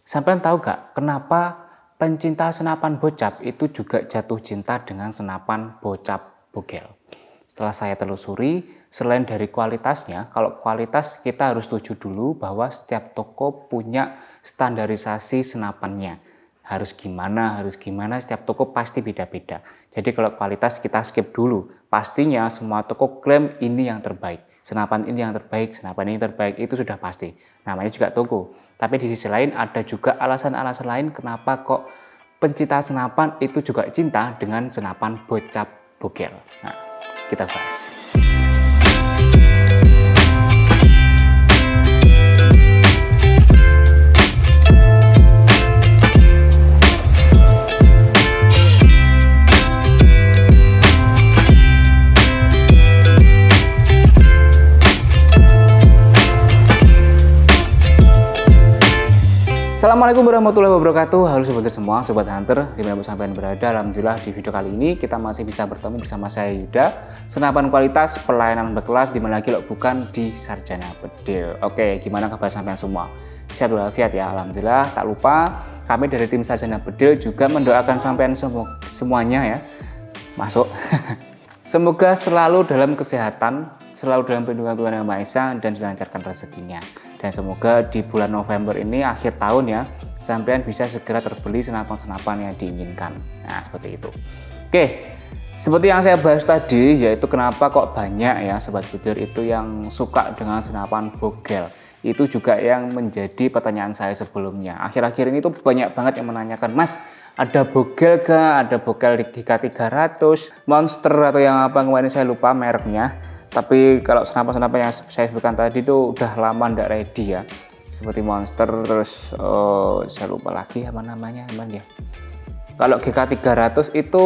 Sampean tahu gak kenapa pencinta senapan bocap itu juga jatuh cinta dengan senapan bocap bogel? Setelah saya telusuri, selain dari kualitasnya, kalau kualitas kita harus setuju dulu bahwa setiap toko punya standarisasi senapannya. Harus gimana, setiap toko pasti beda-beda. Jadi kalau kualitas kita skip dulu, pastinya semua toko klaim ini yang terbaik. Senapan ini yang terbaik, senapan ini terbaik, itu sudah pasti. Namanya juga toko. Tapi di sisi lain ada juga alasan-alasan lain kenapa kok pencinta senapan itu juga cinta dengan senapan bocap bogel. Nah, kita bahas. Assalamualaikum warahmatullahi wabarakatuh. Halo sobat semua, sobat hunter dimanapun sampai berada. Alhamdulillah di video kali ini kita masih bisa bertemu bersama saya Yuda. Senapan kualitas, pelayanan berkelas, dimana lagi bukan di Sarjana Bedil. Oke, gimana kabar sampean semua? Sehat walafiat ya, alhamdulillah. Tak lupa kami dari tim Sarjana Bedil juga mendoakan sampean semuanya ya masuk. Semoga selalu dalam kesehatan, selalu dalam perlindungan Tuhan Yang Maha Esa dan dilancarkan rezekinya. Dan semoga di bulan November ini akhir tahun ya, sampean bisa segera terbeli senapan-senapan yang diinginkan. Nah, seperti itu. Oke, seperti yang saya bahas tadi, yaitu kenapa kok banyak ya sobat bedil itu yang suka dengan senapan bogel. Itu juga yang menjadi pertanyaan saya sebelumnya. Akhir-akhir ini tuh banyak banget yang menanyakan, Mas, ada bogel gak? Ada bogel di GK300, Monster atau yang apa kemarin saya lupa mereknya. Tapi kalau senapan-senapan yang saya sebutkan tadi itu udah lama ndak ready ya. Seperti Monster, terus saya lupa lagi apa namanya teman ya. Kalau GK300 itu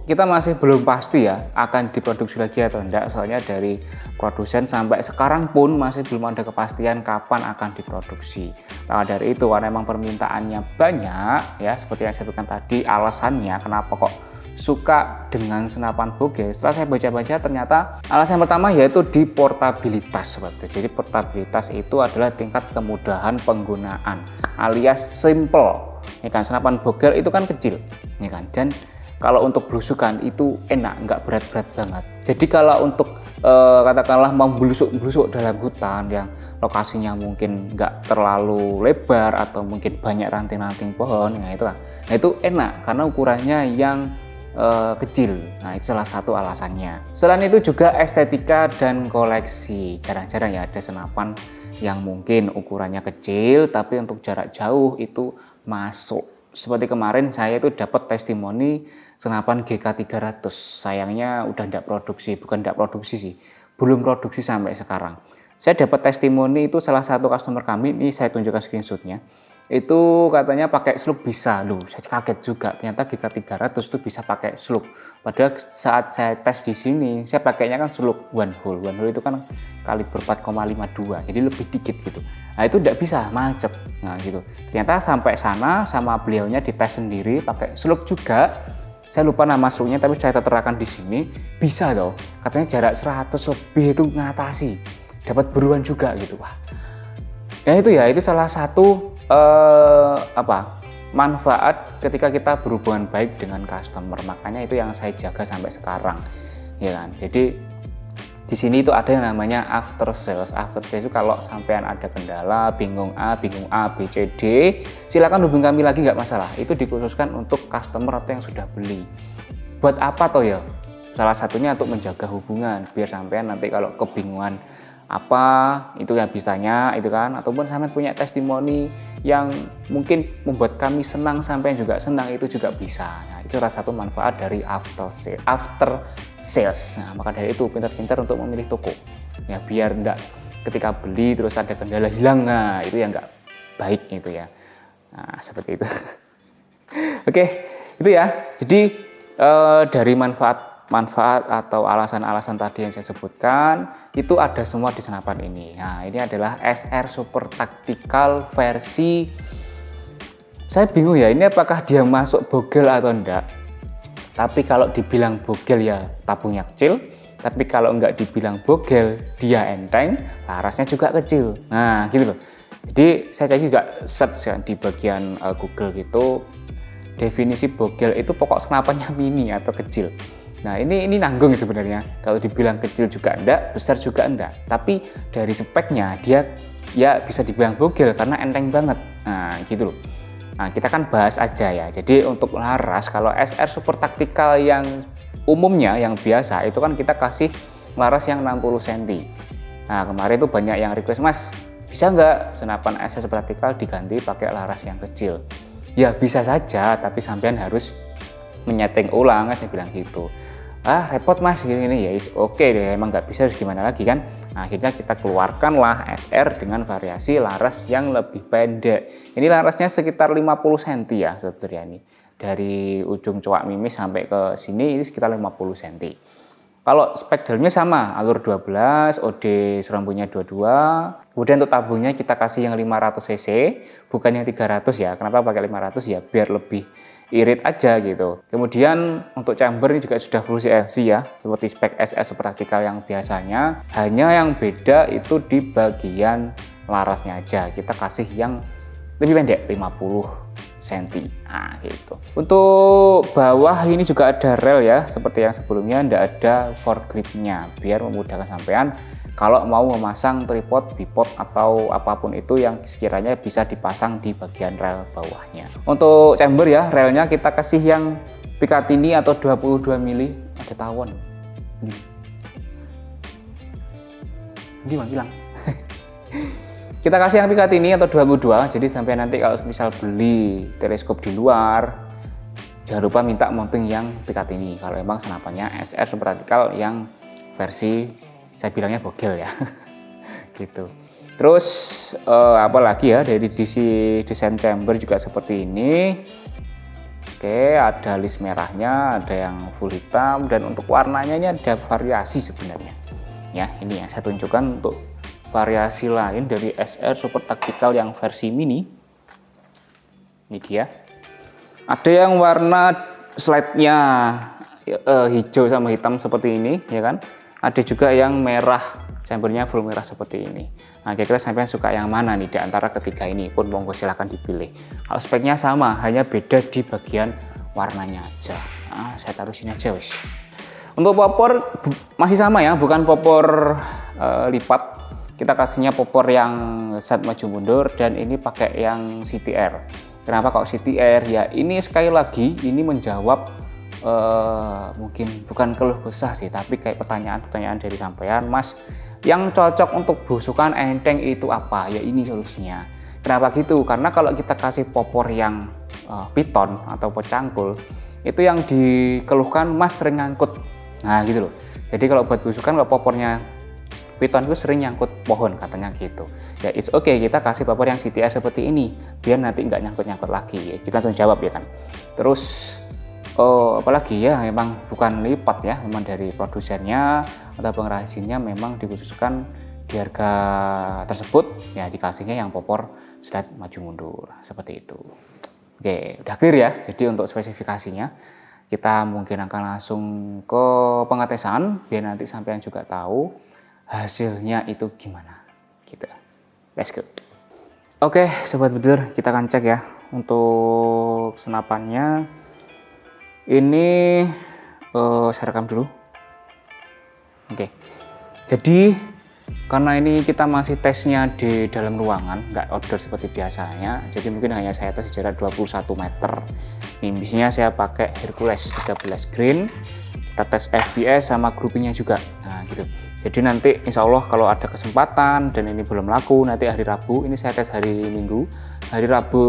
kita masih belum pasti ya akan diproduksi lagi atau enggak. Soalnya dari produsen sampai sekarang pun masih belum ada kepastian kapan akan diproduksi. Nah dari itu karena memang permintaannya banyak ya, seperti yang saya sebutkan tadi, alasannya kenapa kok suka dengan senapan bogel. Setelah saya baca-baca ternyata alasan pertama yaitu di portabilitas. Jadi portabilitas itu adalah tingkat kemudahan penggunaan alias simple. Ya kan, senapan bogel itu kan kecil, ya kan, dan kalau untuk belusukan itu enak, nggak berat-berat banget. Jadi kalau untuk katakanlah membelusuk dalam hutan yang lokasinya mungkin nggak terlalu lebar atau mungkin banyak ranting-ranting pohon, nah itu enak karena ukurannya yang kecil. Nah itu salah satu alasannya. Selain itu juga estetika dan koleksi. Jarang-jarang ya ada senapan yang mungkin ukurannya kecil tapi untuk jarak jauh itu masuk. Seperti kemarin saya itu dapat testimoni senapan GK300. Sayangnya udah bukan tidak produksi sih, belum produksi sampai sekarang. Saya dapat testimoni itu salah satu customer kami, ini saya tunjukkan screenshotnya. Itu katanya pakai slug bisa. Loh, saya kaget juga. Ternyata GK300 itu bisa pakai slug. Padahal saat saya tes di sini, saya pakainya kan slug one hole. One hole itu kan kaliber 4,52, jadi lebih dikit gitu. Nah itu tidak bisa, macet. Nah gitu. Ternyata sampai sana sama beliaunya dites sendiri pakai slug juga. Saya lupa nama slugnya tapi saya terterakan di sini. Bisa loh. Katanya jarak 100 lebih itu ngatasi. Dapat buruan juga gitu. Wah. Ya itu salah satu manfaat ketika kita berhubungan baik dengan customer. Makanya itu yang saya jaga sampai sekarang, ya kan. Jadi di sini itu ada yang namanya after sales. After sales itu kalau sampean ada kendala, bingung A, B, C, D, silakan hubungi kami lagi, nggak masalah. Itu dikhususkan untuk customer atau yang sudah beli. Buat apa toh ya? Salah satunya untuk menjaga hubungan biar sampean nanti kalau kebingungan apa itu yang bisa tanya itu kan, ataupun sampai punya testimoni yang mungkin membuat kami senang, sampai juga senang, itu juga bisa. Nah, itu salah satu manfaat dari after sales. Nah, maka dari itu pintar-pintar untuk memilih toko ya, biar enggak ketika beli terus ada kendala hilang, nah itu yang enggak baik itu ya. Nah seperti itu. Oke, itu ya. Jadi dari manfaat atau alasan-alasan tadi yang saya sebutkan itu ada semua di senapan ini. Nah ini adalah SR Super Tactical versi, saya bingung ya ini apakah dia masuk bogel atau enggak. Tapi kalau dibilang bogel ya tabungnya kecil, tapi kalau enggak dibilang bogel dia enteng, larasnya juga kecil. Nah gitu loh. Jadi saya cek juga search ya di bagian Google gitu, definisi bogel itu pokok senapannya mini atau kecil. Nah ini nanggung sebenarnya, kalau dibilang kecil juga enggak, besar juga enggak, tapi dari speknya dia ya bisa dibilang bogel karena enteng banget. Nah gitu loh. Nah kita kan bahas aja ya. Jadi untuk laras, kalau SR Super Tactical yang umumnya yang biasa itu kan kita kasih laras yang 60 cm. Nah kemarin itu banyak yang request, Mas bisa nggak senapan SR Super Tactical diganti pakai laras yang kecil? Ya bisa saja, tapi sampean harus menyeting ulang, saya bilang gitu. Repot Mas gini ya, oke deh, emang nggak bisa gimana lagi kan. Nah, akhirnya kita keluarkanlah SR dengan variasi laras yang lebih pendek. Ini larasnya sekitar 50 cm ya sebetulnya ini, dari ujung coak mimis sampai ke sini ini sekitar 50 cm. Kalau spek dalamnya sama, alur 12, OD serambungnya 22. Kemudian untuk tabungnya kita kasih yang 500 cc, bukan yang 300 ya. Kenapa pakai 500 ya? Biar lebih irit aja gitu. Kemudian untuk chamber ini juga sudah full CLC ya, seperti spek SS Super Tactical yang biasanya. Hanya yang beda itu di bagian larasnya aja. Kita kasih yang lebih pendek, 50 cm. Nah gitu. Untuk bawah ini juga ada rel ya, seperti yang sebelumnya, tidak ada foregripnya, biar memudahkan sampean kalau mau memasang tripod, bipod atau apapun itu yang sekiranya bisa dipasang di bagian rel bawahnya. Untuk chamber ya, relnya kita kasih yang Picatinny atau 22 mili. Ada tawon. Ini bang bilang. Kita kasih yang Picatinny atau 22, jadi sampai nanti kalau misal beli teleskop di luar, jangan lupa minta mounting yang Picatinny. Kalau emang senapannya SR Super Tactical yang versi saya bilangnya bogel ya, gitu. Terus apalagi ya, dari sisi desain chamber juga seperti ini. Oke, ada list merahnya, ada yang full hitam, dan untuk warnanya ini ada variasi sebenarnya. Ya, ini yang saya tunjukkan untuk variasi lain dari SR Super Tactical yang versi mini. Ini dia. Ada yang warna slide-nya hijau sama hitam seperti ini, ya kan? Ada juga yang merah, chambernya full merah seperti ini. Nah, kira-kira sampai suka yang mana nih di antara ketiga ini? Pun monggo silahkan dipilih. Kalau speknya sama, hanya beda di bagian warnanya aja. Nah, saya taruh sini aja wis. Untuk popor masih sama ya, bukan popor lipat. Kita kasihnya popor yang set maju mundur, dan ini pakai yang CTR. Kenapa kok CTR? Ya ini sekali lagi ini menjawab mungkin bukan keluh kesah sih, tapi kayak pertanyaan-pertanyaan dari sampean, Mas, yang cocok untuk belusukan enteng itu apa? Ya ini solusinya. Kenapa gitu? Karena kalau kita kasih popor yang piton atau pecangkul, itu yang dikeluhkan Mas sering ngangkut. Nah gitu loh. Jadi kalau buat belusukan, kalau popornya piton itu sering nyangkut pohon katanya gitu. Ya it's okay, kita kasih popor yang CTR seperti ini biar nanti nggak nyangkut-nyangkut lagi. Ya, kita langsung jawab ya kan. Terus apalagi ya, memang bukan lipat ya, memang dari produsennya atau pengrajinnya memang dikhususkan di harga tersebut ya dikasihnya yang popor slide maju mundur seperti itu. Oke, udah clear ya. Jadi untuk spesifikasinya kita mungkin akan langsung ke pengetesan biar nanti sampean juga tahu hasilnya itu gimana gitu. Let's go. Oke sobat bedur, kita akan cek ya untuk senapannya. Ini saya rekam dulu. Oke, jadi karena ini kita masih tesnya di dalam ruangan, nggak outdoor seperti biasanya, jadi mungkin hanya saya tes jarak 21 meter. Mimisnya saya pakai Hercules 13 green. Kita tes FPS sama groupingnya juga. Nah gitu. Jadi nanti insya Allah kalau ada kesempatan dan ini belum laku, nanti hari Rabu, ini saya tes hari Minggu, hari Rabu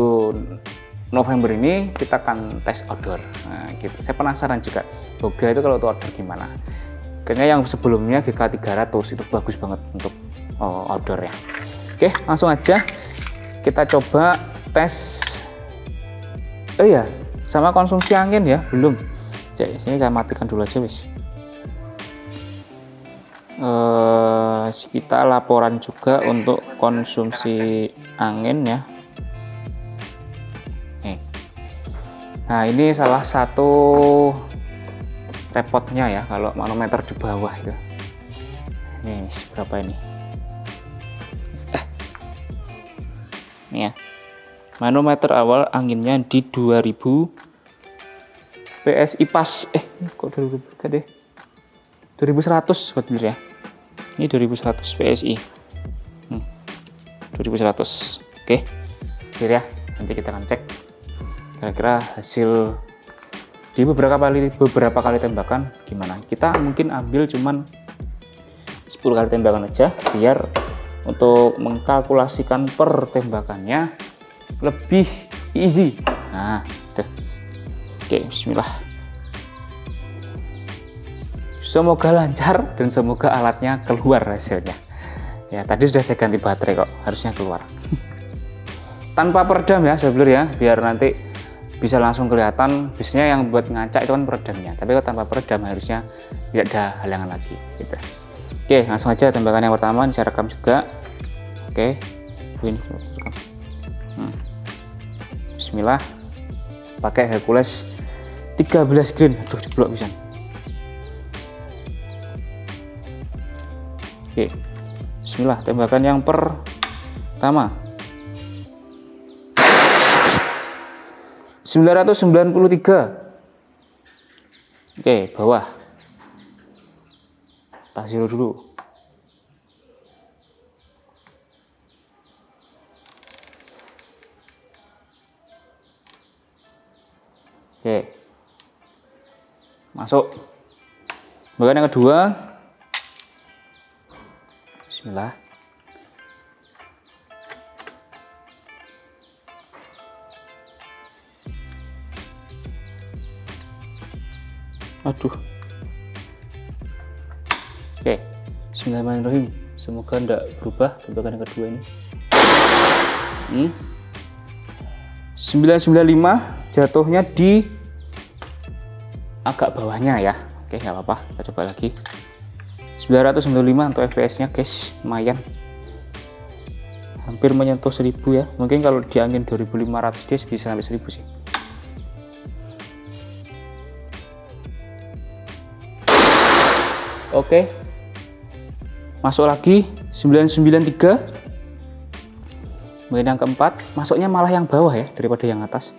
November ini kita akan tes outdoor. Nah gitu. Saya penasaran juga Boga itu kalau outdoor gimana. Kayaknya yang sebelumnya GK 300 itu bagus banget untuk outdoor ya. Oke, langsung aja kita coba tes. Oh iya, sama konsumsi angin ya, belum. Cek, sini saya matikan dulu aja wis. Kita laporan juga untuk konsumsi angin ya. Nah ini salah satu repotnya ya kalau manometer di bawah itu. Ini berapa ini? Nih ya. Manometer awal anginnya di 2000 PSI pas. Kok 2000 deh? 2100 buat bener ya. Ini 2100 PSI. 2100. Oke. Clear ya. Nanti kita akan cek kira-kira hasil di beberapa kali tembakan gimana. Kita mungkin ambil cuman 10 kali tembakan aja biar untuk mengkalkulasikan per tembakannya lebih easy. Nah, tuh. Oke, bismillah. Semoga lancar dan semoga alatnya keluar hasilnya. Ya, tadi sudah saya ganti baterai kok, harusnya keluar. Tanpa peredam ya, saudara ya, biar nanti bisa langsung kelihatan. Biasanya yang buat ngacak itu kan peredamnya, tapi kalau tanpa peredam harusnya tidak ada halangan lagi gitu. Oke, langsung aja tembakan yang pertama. Ini saya rekam juga. Oke, ini rekam. Bismillah. Pakai Hercules 13 green. Aduh, jeblok bisa. Oke, bismillah. Tembakan yang pertama 993. Oke, bawah. Tas zero dulu. Oke. Masuk. Tembakan yang kedua. Bismillah. Aduh. Oke. Bismillahirrahmanirrahim. Semoga tidak berubah tembakan yang kedua ini. 995 jatuhnya di agak bawahnya ya. Oke, nggak apa-apa. Kita coba lagi. 995 untuk FPS-nya, guys. Lumayan. Hampir menyentuh 1000 ya. Mungkin kalau di angin 2500 dia bisa sampai 1000 sih. Oke. Masuk lagi 993. Kemudian yang keempat, masuknya malah yang bawah ya daripada yang atas.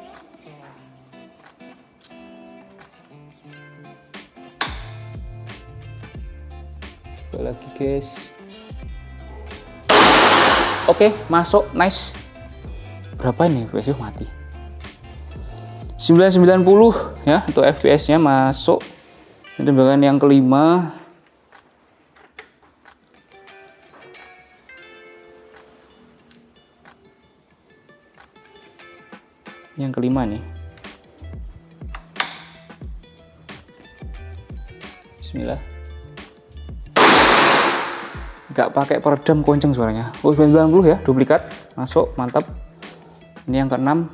Coba lagi, guys. Oke, masuk, nice. Berapa ini FPS mati? 990 ya untuk FPS-nya masuk. Tembakan yang kelima. Yang kelima nih. Bismillah. Gak pakai peredam, kenceng suaranya. 90 ya, duplikat. Masuk, mantap. Ini yang keenam.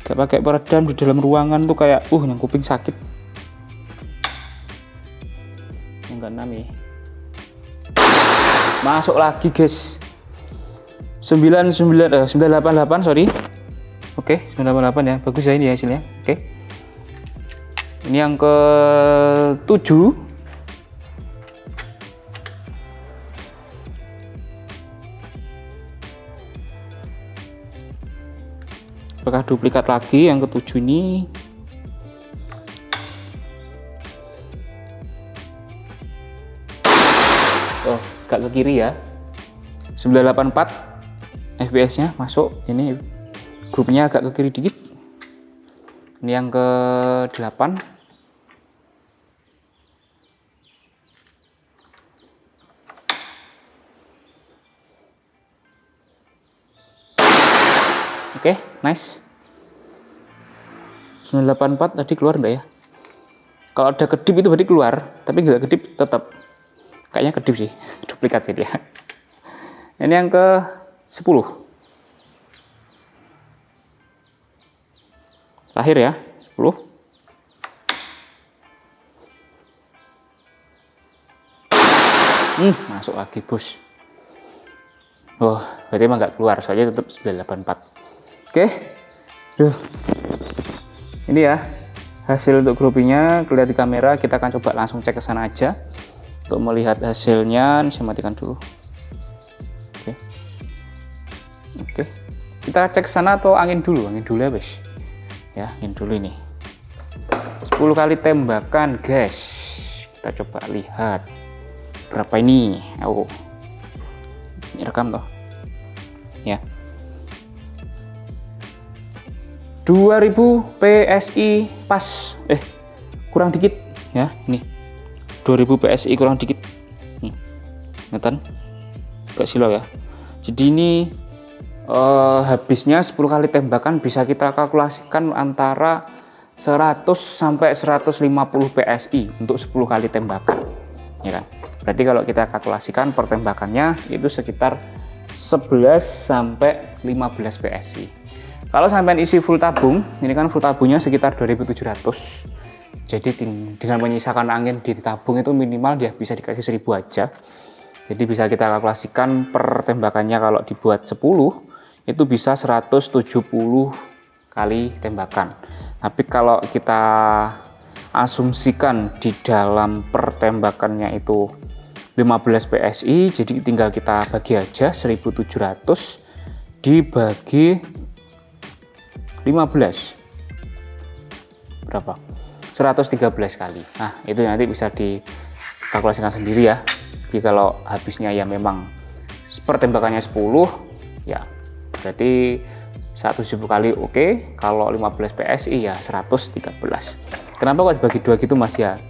Gak pakai peredam di dalam ruangan tuh kayak yang kuping sakit. Yang keenam ya. Masuk lagi, guys. 988 sorry. Oke, 988 ya. Bagus ya ini ya hasilnya. Oke. Ini yang ke-7. Apakah duplikat lagi yang ke-7 ini? Oh, agak ke kiri ya. 984 FPS-nya masuk. Ini grupnya agak ke kiri dikit. Ini yang ke-8. Oke, nice. 984 tadi keluar enggak ya? Kalau ada kedip itu berarti keluar, tapi nggak kedip tetap. Kayaknya kedip sih, duplikat jadi ya. Ini yang ke-10. Terakhir ya, 10. Masuk lagi, bos. Oh, berarti emang nggak keluar, soalnya tetap 984. Oke, ini ya hasil untuk groupingnya. Kelihatan di kamera, kita akan coba langsung cek ke sana aja. Untuk melihat hasilnya, saya matikan dulu. Oke, kita cek sana atau angin dulu ya guys. Ya, angin dulu ini. 10 kali tembakan guys. Kita coba lihat berapa ini. Oh, ini rekam toh ya. 2000 PSI pas, kurang dikit ya, ini 2000 PSI kurang dikit nih, ngeten agak silau ya. Jadi ini habisnya 10 kali tembakan bisa kita kalkulasikan antara 100 sampai 150 PSI untuk 10 kali tembakan ya kan. Berarti kalau kita kalkulasikan per tembakannya itu sekitar 11 sampai 15 PSI. Kalau sampai isi full tabung, ini kan full tabungnya sekitar 2700. Jadi dengan menyisakan angin di tabung itu minimal dia bisa dikasih 1000 aja. Jadi bisa kita kalkulasikan per tembakannya kalau dibuat 10 itu bisa 170 kali tembakan. Tapi kalau kita asumsikan di dalam per tembakannya itu 15 PSI, jadi tinggal kita bagi aja 1700 dibagi 15 berapa? 113 kali. Nah, itu nanti bisa dikalkulasikan sendiri ya. Jadi kalau habisnya ya memang per tembakannya 10 ya berarti 170 kali oke. Kalau 15 PSI ya 113. Kenapa kok dibagi dua gitu Mas ya?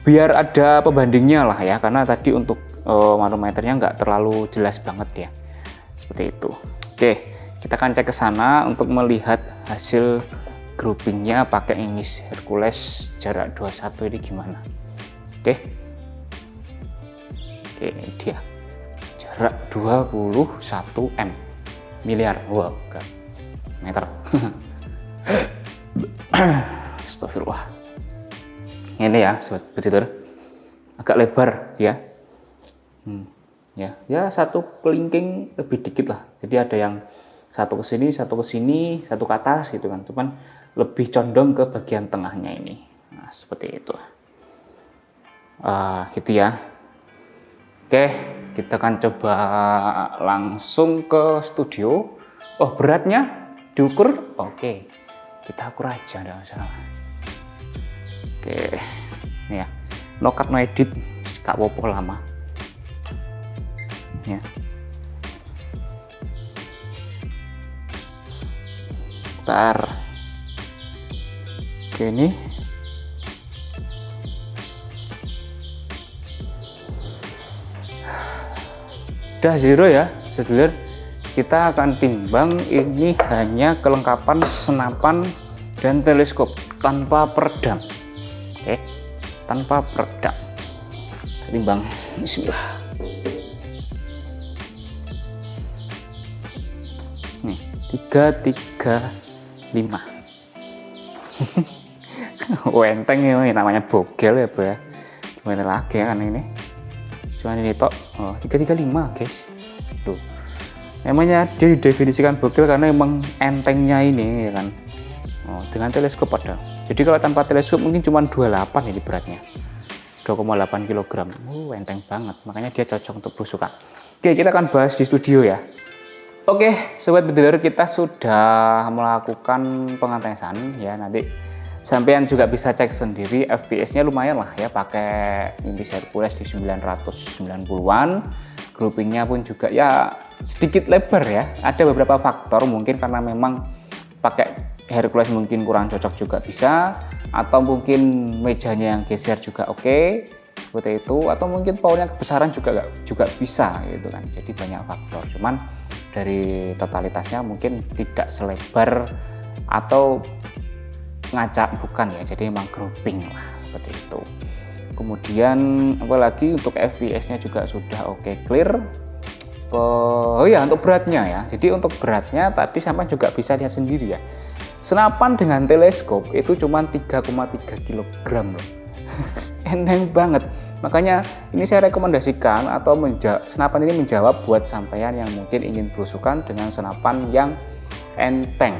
Biar ada pembandingnya lah ya, karena tadi untuk manometernya nggak terlalu jelas banget ya. Seperti itu. Oke. Kita akan cek ke sana untuk melihat hasil groupingnya pakai Imis Hercules jarak 21 ini gimana. Oke, ini dia jarak 21 M miliar, wow, meter. Astagfirullah. Ini ya sobat bediler, agak lebar ya. Ya satu kelingking lebih dikit lah. Jadi ada yang satu ke sini, satu ke atas gitu kan. Cuman lebih condong ke bagian tengahnya ini. Nah, seperti itu. Gitu ya. Oke, kita akan coba langsung ke studio. Oh, beratnya diukur? Oke. Kita ukur aja, enggak masalah. Oke. Ini ya. No cut no edit, gak apa-apa lama. Ya. Bentar. Oke, ini udah zero ya sedulur. Kita akan timbang ini hanya kelengkapan senapan dan teleskop tanpa peredam. Oke, tanpa peredam. Kita timbang. Bismillah. Nih 335. Enteng ya, namanya bogel ya, Bro ya. Gimana lagi ya kan ini. Cuman ini tok. Oh, 335, guys. Tuh. Namanya dia didefinisikan bogel karena emang entengnya ini ya kan. Oh, dengan teleskop ada. Jadi kalau tanpa teleskop mungkin cuma 28 ini beratnya. 2,8 kg. Enteng banget. Makanya dia cocok untuk belusukan. Oke, kita akan bahas di studio ya. Oke, sobat bediler, kita sudah melakukan pengetesan ya. Nanti sampean juga bisa cek sendiri, FPS-nya lumayan lah ya, pakai Imis Hercules di 990-an. Groupingnya pun juga ya sedikit lebar ya. Ada beberapa faktor mungkin karena memang pakai Hercules mungkin kurang cocok juga bisa, atau mungkin mejanya yang geser juga oke. Seperti itu, atau mungkin powernya kebesaran juga bisa gitu kan. Jadi banyak faktor. Cuman dari totalitasnya mungkin tidak selebar atau ngacak, bukan ya. Jadi memang grouping lah seperti itu. Kemudian apalagi untuk FPS-nya juga sudah oke, clear. Oh ya, untuk beratnya ya. Jadi untuk beratnya tadi sampai juga bisa lihat sendiri ya. Senapan dengan teleskop itu cuma 3,3 kg loh. Enteng banget. Makanya ini saya rekomendasikan atau senapan ini menjawab buat sampean yang mungkin ingin belusukan dengan senapan yang enteng.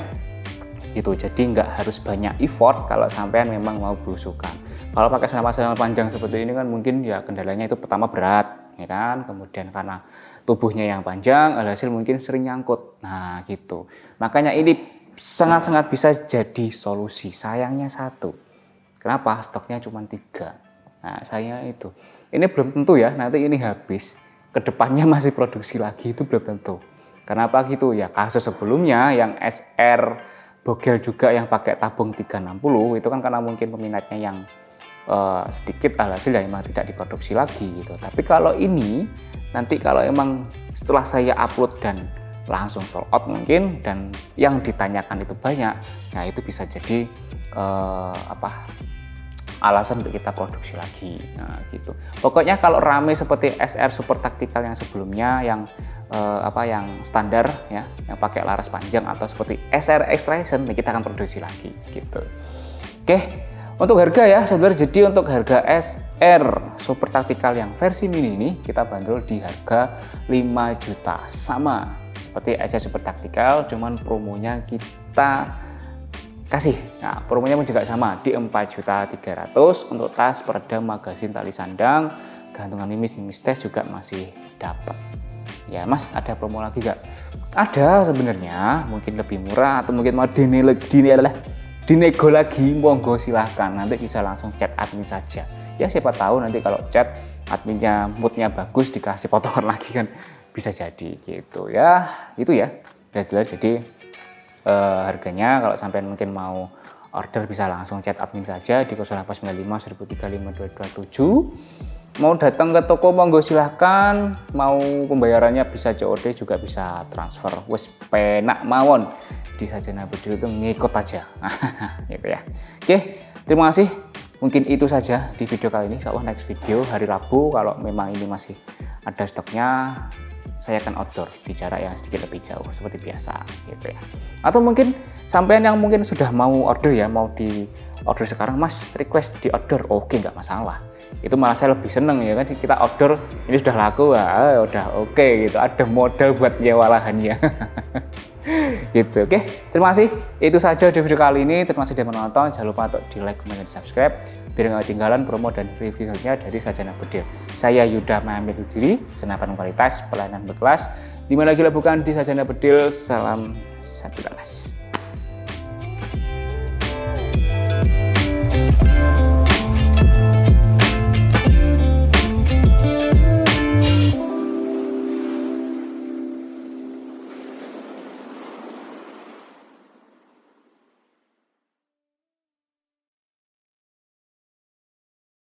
gitu. Jadi nggak harus banyak effort kalau sampean memang mau belusukan. Kalau pakai senapan panjang seperti ini kan mungkin ya kendalanya itu pertama berat, ya kan. Kemudian karena tubuhnya yang panjang, alhasil mungkin sering nyangkut. Nah gitu. Makanya ini sangat-sangat bisa jadi solusi. Sayangnya satu. Kenapa? Stoknya cuma 3. Nah sayangnya itu. Ini belum tentu ya, nanti ini habis. Kedepannya masih produksi lagi itu belum tentu. Kenapa gitu ya? Kasus sebelumnya yang SR Bogel juga yang pakai tabung 360 itu kan karena mungkin peminatnya yang sedikit, alhasil ya memang tidak diproduksi lagi gitu. Tapi kalau ini nanti kalau emang setelah saya upload dan langsung sold out mungkin dan yang ditanyakan itu banyak, nah itu bisa jadi alasan untuk kita produksi lagi. Nah gitu. Pokoknya kalau rame seperti SR Super Tactical yang sebelumnya yang yang standar ya, yang pakai laras panjang atau seperti SR Extraction, kita akan produksi lagi gitu. Oke, untuk harga ya saudara, jadi untuk harga SR Super Tactical yang versi mini ini kita bandrol di harga 5 juta, sama seperti SR Super Tactical, cuman promonya kita kasih. Nah, promonya pun juga sama di 4.300.000 untuk tas, peredam, magazin, tali sandang, gantungan mimis tes juga masih dapat. Ya Mas, ada promo lagi gak? Ada sebenarnya, mungkin lebih murah atau mungkin mau dinego lagi, monggo silahkan. Nanti bisa langsung chat admin saja. Ya siapa tahu nanti kalau chat adminnya moodnya bagus dikasih potongan lagi kan bisa jadi gitu ya. Itu ya. Jadi harganya kalau sampai mungkin mau order bisa langsung chat admin saja di 0895 135 2227. Mau datang ke toko monggo silahkan, mau pembayarannya bisa COD juga bisa transfer, wes penak mawon. Di Sarjana Bedil itu ngikut aja. Gitu ya. Oke, terima kasih. Mungkin itu saja di video kali ini. Insyaallah next video hari Rabu kalau memang ini masih ada stoknya, saya akan outdoor di jarak yang sedikit lebih jauh seperti biasa gitu ya. Atau mungkin sampean yang mungkin sudah mau order ya, mau di order sekarang Mas, request di order, oke nggak masalah. Itu malah saya lebih seneng ya kan, kita order ini sudah laku ya, udah oke gitu, ada modal buat nyewa lahannya. Gitu. Oke, terima kasih. Itu saja di video kali ini. Terima kasih sudah menonton. Jangan lupa untuk di like, komen, dan subscribe biar nggak ketinggalan promo dan review-nya dari Sarjana Bedil. Saya Yuda pamit undur diri. Senapan kualitas, pelayanan berkelas. Dimana lagi bukan di Sarjana Bedil. Salam satu kelas.